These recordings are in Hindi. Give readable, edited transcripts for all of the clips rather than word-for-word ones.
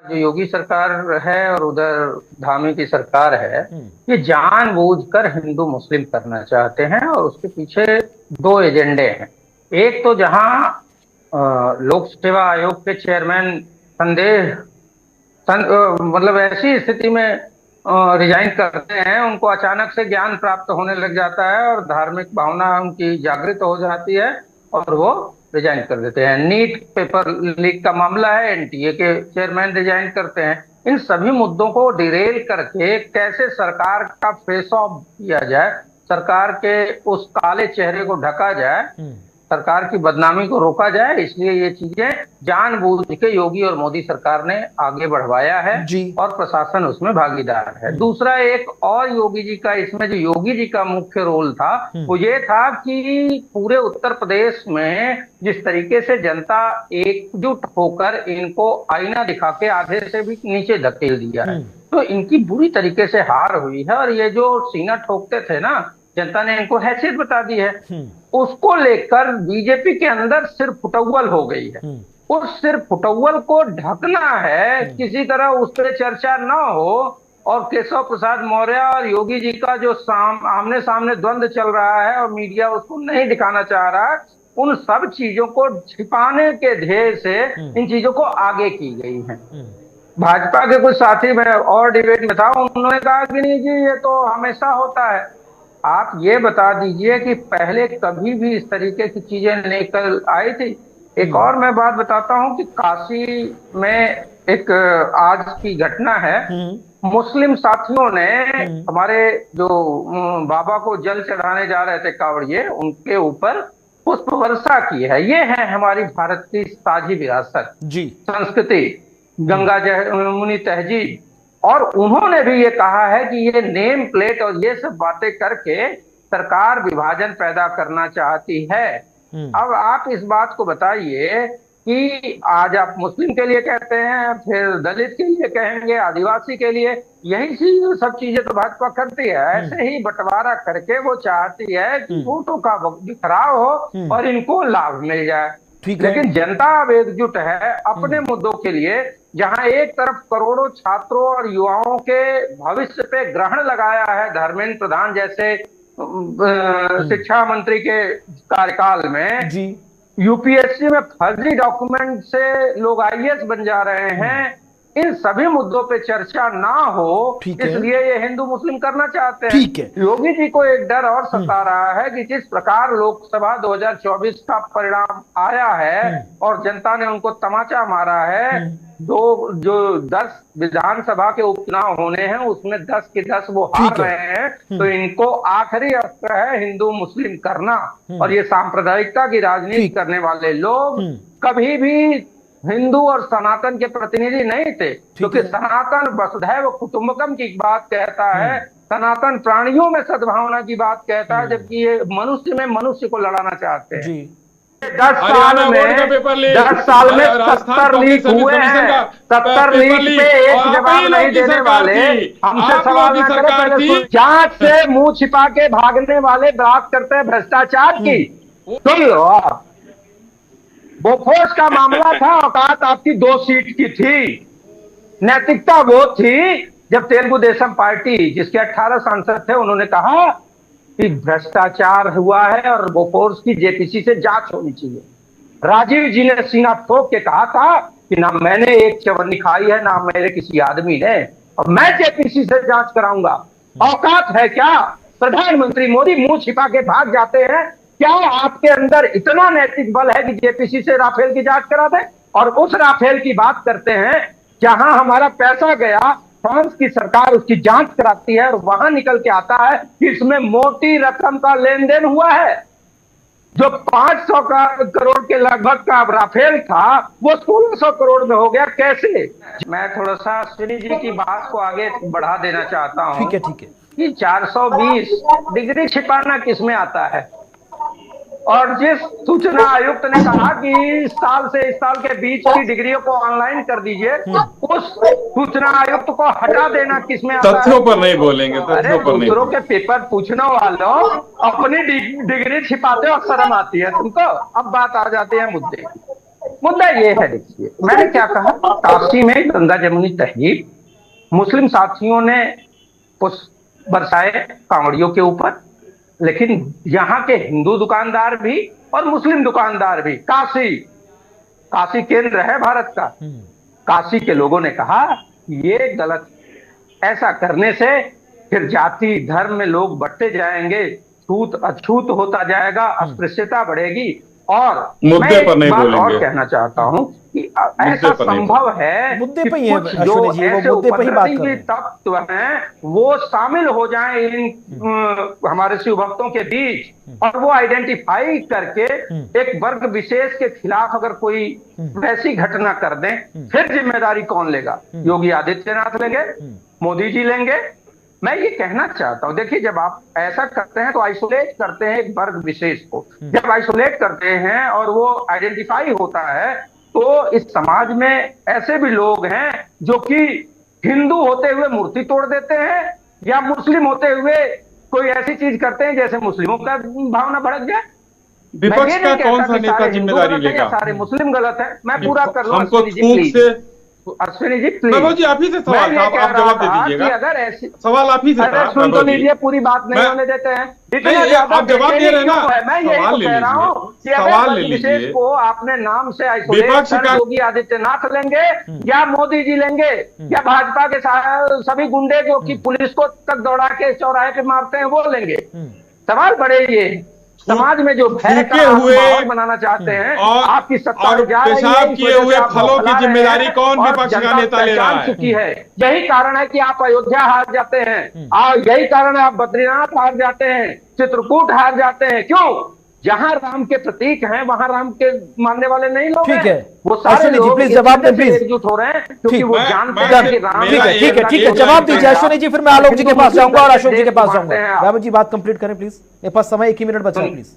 जो योगी सरकार है और उधर धामी की सरकार है, हम्म। ये जानबूझकर हिंदू मुस्लिम करना चाहते हैं और उसके पीछे दो एजेंडे हैं। एक तो जहां लोक सेवा आयोग के चेयरमैन संदेह मतलब ऐसी स्थिति में रिजाइन करते हैं, उनको अचानक से ज्ञान प्राप्त होने लग जाता है और धार्मिक भावना उनकी जागृत हो जाती है और वो रिजाइन कर देते हैं। नीट पेपर लीक का मामला है, एनटीए के चेयरमैन रिजाइन करते हैं। इन सभी मुद्दों को डिरेल करके कैसे सरकार का फेस ऑफ किया जाए, सरकार के उस काले चेहरे को ढका जाए, हम्म। सरकार की बदनामी को रोका जाए, इसलिए ये चीजें जानबूझ के योगी और मोदी सरकार ने आगे बढ़वाया है जी। और प्रशासन उसमें भागीदार है। दूसरा एक और योगी जी का, इसमें जो योगी जी का मुख्य रोल था वो ये था कि पूरे उत्तर प्रदेश में जिस तरीके से जनता एकजुट होकर इनको आईना दिखा के आधे से भी नीचे धकेल दिया है, तो इनकी बुरी तरीके से हार हुई है और ये जो सीना ठोकते थे ना, जनता ने इनको हैसियत बता दी है। उसको लेकर बीजेपी के अंदर सिर फुटौल हो गई है। उस सिर फुटौल को ढकना है, किसी तरह उस पर चर्चा ना हो और केशव प्रसाद मौर्य और योगी जी का जो आमने सामने द्वंद्व चल रहा है और मीडिया उसको नहीं दिखाना चाह रहा है, उन सब चीजों को छिपाने के ध्येय से इन चीजों को आगे की गई है। भाजपा के कुछ साथी, मैं और डिबेट में था, उन्होंने कहा कि नहीं जी ये तो हमेशा होता है। आप ये बता दीजिए कि पहले कभी भी इस तरीके की चीजें निकल आई थी? एक और मैं बात बताता हूं कि काशी में एक आज की घटना है। मुस्लिम साथियों ने हमारे जो बाबा को जल चढ़ाने जा रहे थे कांवड़िए, उनके ऊपर पुष्प वर्षा की है। ये है हमारी भारत की साझी विरासत, जी, संस्कृति, गंगा मुनि तहजीब। और उन्होंने भी ये कहा है कि ये नेम प्लेट और ये सब बातें करके सरकार विभाजन पैदा करना चाहती है। अब आप इस बात को बताइए कि आज आप मुस्लिम के लिए कहते हैं, फिर दलित के लिए कहेंगे, आदिवासी के लिए, यही सब चीजें तो भाजपा करती है। ऐसे ही बंटवारा करके वो चाहती है कि वोटों का बिखराव हो और इनको लाभ मिल जाए। लेकिन जनता अब एकजुट है अपने मुद्दों के लिए। जहां एक तरफ करोड़ों छात्रों और युवाओं के भविष्य पे ग्रहण लगाया है धर्मेंद्र प्रधान जैसे शिक्षा मंत्री के कार्यकाल में, जी, यूपीएससी में फर्जी डॉक्यूमेंट से लोग आईएएस बन जा रहे हैं, इन सभी मुद्दों पे चर्चा ना हो, इसलिए ये हिंदू मुस्लिम करना चाहते हैं। योगी जी को एक डर और सता रहा है कि जिस प्रकार लोकसभा 2024 का परिणाम आया है और जनता ने उनको तमाचा मारा है, जो 10 विधानसभा के उपचुनाव होने हैं उसमें 10 के 10 वो हार रहे हैं, तो इनको आखिरी अस्त्र है हिंदू मुस्लिम करना। और ये सांप्रदायिकता की राजनीति करने वाले लोग कभी भी हिंदू और सनातन के प्रतिनिधि नहीं थे, क्योंकि सनातन वसुधैव कुटुंबकम की बात कहता है, सनातन प्राणियों में सद्भावना की बात कहता है, जबकि ये मनुष्य में मनुष्य को लड़ाना चाहते हैं। 10 साल में 70 लीक हुए हैं, 70 लीक पे एक जवाब नहीं देने वाले, हमसे सवाल न करें। जांच से मुंह छिपा के भागने वाले बात करते हैं भ्रष्टाचार की। सुन लो, बोफोर्स का मामला था, औकात आपकी 2 सीट की थी, नैतिकता वो थी जब तेलुगु देशम पार्टी जिसके 18 सांसद थे, उन्होंने कहा कि भ्रष्टाचार हुआ है और बोफोर्स की जेपीसी से जांच होनी चाहिए। राजीव जी ने सीना ठोक के कहा था कि ना मैंने एक चवन्नी खाई है, ना मेरे किसी आदमी ने, और मैं जेपीसी से जांच कराऊंगा। औकात है क्या? प्रधानमंत्री मोदी मुंह छिपा के भाग जाते हैं। क्या आपके अंदर इतना नैतिक बल है कि जेपीसी से राफेल की जांच करा दे? और उस राफेल की बात करते हैं जहां हमारा पैसा गया, फ्रांस की सरकार उसकी जांच कराती है और वहां निकल के आता है कि इसमें मोटी रकम का लेन देन हुआ है। जो 500 करोड़ के लगभग का राफेल था वो 1600 करोड़ में हो गया। कैसे? मैं थोड़ा सा अश्विनी जी की बात को आगे बढ़ा देना चाहता हूं। ठीक है कि 420 डिग्री छिपाना किसमें आता है? और जिस सूचना आयुक्त ने कहा कि इस साल से इस साल के बीच की डिग्रियों को ऑनलाइन कर दीजिए, उस सूचना आयुक्त को हटा देना किसमें आता है? तथ्यों पर नहीं बोलेंगे, तथ्यों पर नहीं। दूसरों के पेपर पूछने वालों अपनी डिग्री छिपाते हो, शर्म आती है तुमको। अब बात आ जाती है मुद्दे। मुद्दा ये है, देखिए मैंने क्या कहा, काशी में गंगा जमुनी तहजीब, मुस्लिम साथियों ने पुष्प बरसाए कांवड़ियों के ऊपर, लेकिन यहाँ के हिंदू दुकानदार भी और मुस्लिम दुकानदार भी, काशी काशी केंद्र है भारत का, काशी के लोगों ने कहा ये गलत, ऐसा करने से फिर जाति धर्म में लोग बढ़ते जाएंगे, छूत अछूत होता जाएगा, अस्पृश्यता बढ़ेगी। और मैं एक बात और कहना चाहता हूं कि ऐसा संभव है मुद्दे कि पे कुछ जो ऐसे उपद्रवी तत्व हैं वो शामिल हो जाएं इन हमारे शिव भक्तों के बीच, और वो आइडेंटिफाई करके एक वर्ग विशेष के खिलाफ अगर कोई वैसी घटना कर दें, फिर जिम्मेदारी कौन लेगा? योगी आदित्यनाथ लेंगे, मोदी जी लेंगे? मैं ये कहना चाहता हूं, देखिए जब आप ऐसा करते हैं तो आइसोलेट करते हैं एक वर्ग विशेष को, जब आइसोलेट करते हैं और वो आइडेंटिफाई होता है, तो इस समाज में ऐसे भी लोग हैं जो कि हिंदू होते हुए मूर्ति तोड़ देते हैं, या मुस्लिम होते हुए कोई ऐसी चीज करते हैं जैसे मुस्लिमों का भावना भड़क जाए। विपक्ष का कौन सा नेता जिम्मेदारी लेगा? सारे मुस्लिम गलत है, मैं पूरा कर लूं। हमको थूक से अश्विनी जी प्लीज, वैभव जी आप ही से सवाल था, आप जवाब दे दीजिएगा। अगर ऐसी सवाल आप ही से था, सुन तो लीजिए, पूरी बात नहीं होने देते हैं। नहीं, आप जवाब दे रहे हैं ना, मैं यही कह रहा हूँ कि सवाल ले विशेष लीजिए। को आपने नाम से आइसोलेट कर योगी आदित्यनाथ लेंगे या मोदी जी लेंगे या भाजपा के सभी गुंडे जो कि पुलिस को तक दौड़ा के चौराहे पे मारते हैं वो लेंगे? सवाल बड़े ये समाज में जो भय का माहौल बनाना चाहते हैं, आपकी सत्ता में जा रही है, पेशाब किए हुए फलों की जिम्मेदारी कौन विपक्ष का नेता ले रहा है? चुकी है। यही कारण है कि आप अयोध्या हार जाते हैं, और यही कारण है आप बद्रीनाथ हार जाते हैं, चित्रकूट हार जाते हैं। क्यों? जहां राम के प्रतीक हैं वहां राम के मानने वाले नहीं लोग हैं। ठीक है, वो सारे लोग प्लीज जवाब दें, प्लीज एकजुट हो रहे हैं क्योंकि वो जानते हैं कि राम। ठीक है, जवाब दीजिए अश्विनी जी, फिर मैं आलोक जी के पास जाऊंगा और अशोक जी के पास जाऊंगा। बाबू जी बात कंप्लीट करें प्लीज, मेरे पास समय 1 ही मिनट बचा है प्लीज।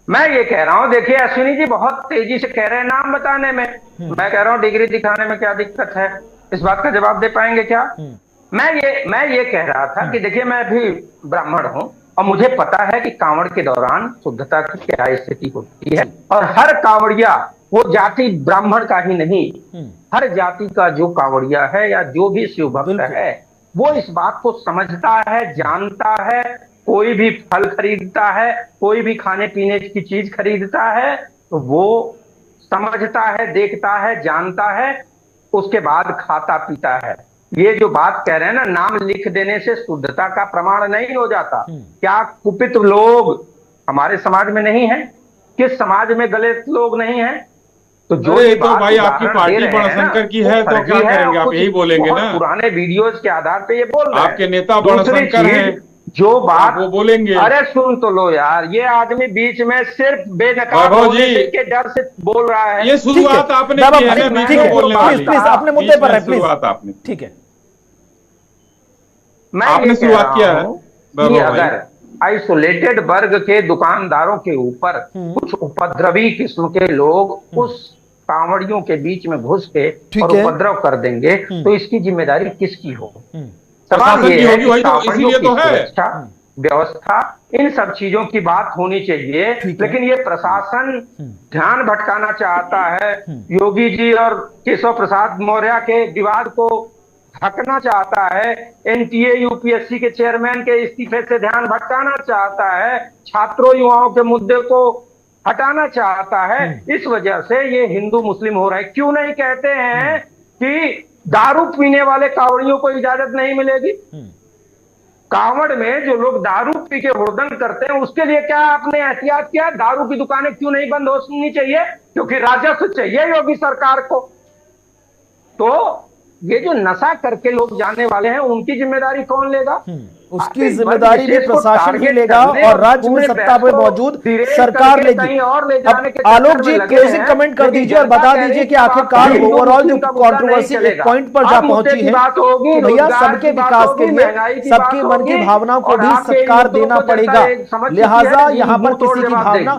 मैं ये कह रहा हूं, देखिए अश्विनी जी बहुत तेजी से कह रहे हैं नाम बताने में, मैं कह रहा हूं डिग्री दिखाने में क्या दिक्कत है? इस बात का जवाब दे पाएंगे क्या? मैं ये कह रहा था कि देखिए मैं भी ब्राह्मण हूं और मुझे पता है कि कांवड़ के दौरान शुद्धता की क्या स्थिति होती है, और हर कांवड़िया वो जाति ब्राह्मण का ही नहीं, हर जाति का जो कांवड़िया है या जो भी शिव भक्त है वो इस बात को समझता है, जानता है। कोई भी फल खरीदता है, कोई भी खाने पीने की चीज खरीदता है तो वो समझता है, देखता है, जानता है, उसके बाद खाता पीता है। ये जो बात कह रहे हैं ना, नाम लिख देने से शुद्धता का प्रमाण नहीं हो जाता। क्या कुपित लोग हमारे समाज में नहीं है? किस समाज में गलत लोग नहीं है? तो जो तो भाई आपकी पार्टी बड़शंकर की है तो क्या करेंगे आप? यही बोलेंगे ना, पुराने वीडियोज के आधार पे ये बोल रहे हैं। आपके नेता बड़शंकर हैं, जो बात वो बोलेंगे। अरे सुन तो लो यार, ये आदमी बीच में सिर्फ बेनकाब के डर से बोल रहा है। ये शुरुआत आपने की है ना, बीच में बोलने वाली। प्लीज अपने मुद्दे पर है, प्लीज आपने, ठीक है, आपने शुरुआत किया है। अगर आइसोलेटेड वर्ग के दुकानदारों के ऊपर कुछ उपद्रवी किस्म के लोग उस कांवड़ियों के बीच में घुस के और उपद्रव कर देंगे तो इसकी जिम्मेदारी किसकी हो? सवाल ये है कि कांवड़ियों की सुरक्षा, व्यवस्था, इन सब चीजों की बात होनी चाहिए, लेकिन ये प्रशासन ध्यान भटकाना चाहता है। योगी जी और केशव प्रसाद मौर्य के विवाद को ढकना चाहता है, एनटीए यूपीएससी के चेयरमैन के इस्तीफे से ध्यान भटकाना चाहता है, छात्रों युवाओं के मुद्दे को हटाना चाहता है। इस वजह से ये हिंदू मुस्लिम हो रहा है। क्यों नहीं कहते हैं कि दारू पीने वाले कांवड़ियों को इजाजत नहीं मिलेगी? कांवड़ में जो लोग दारू पी के हुड़दंग करते हैं उसके लिए क्या आपने एहतियात किया? दारू की दुकानें क्यों नहीं बंद होनी चाहिए? क्योंकि राजस्व चाहिए योगी सरकार को। तो ये जो नशा करके लोग जाने वाले हैं उनकी जिम्मेदारी कौन लेगा? उसकी जिम्मेदारी भी प्रशासन ही लेगा और राज्य में सत्ता पर मौजूद सरकार लेगी। अब आलोक जी क्लोजिंग कमेंट कर दीजिए और बता दीजिए कि आखिरकार ओवरऑल जो कंट्रोवर्सी एक पॉइंट पर जा पहुंची है तो भैया सबके विकास के लिए सबके मन की भावनाओं को भी सत्कार देना पड़ेगा, लिहाजा यहाँ पर किसी की भावना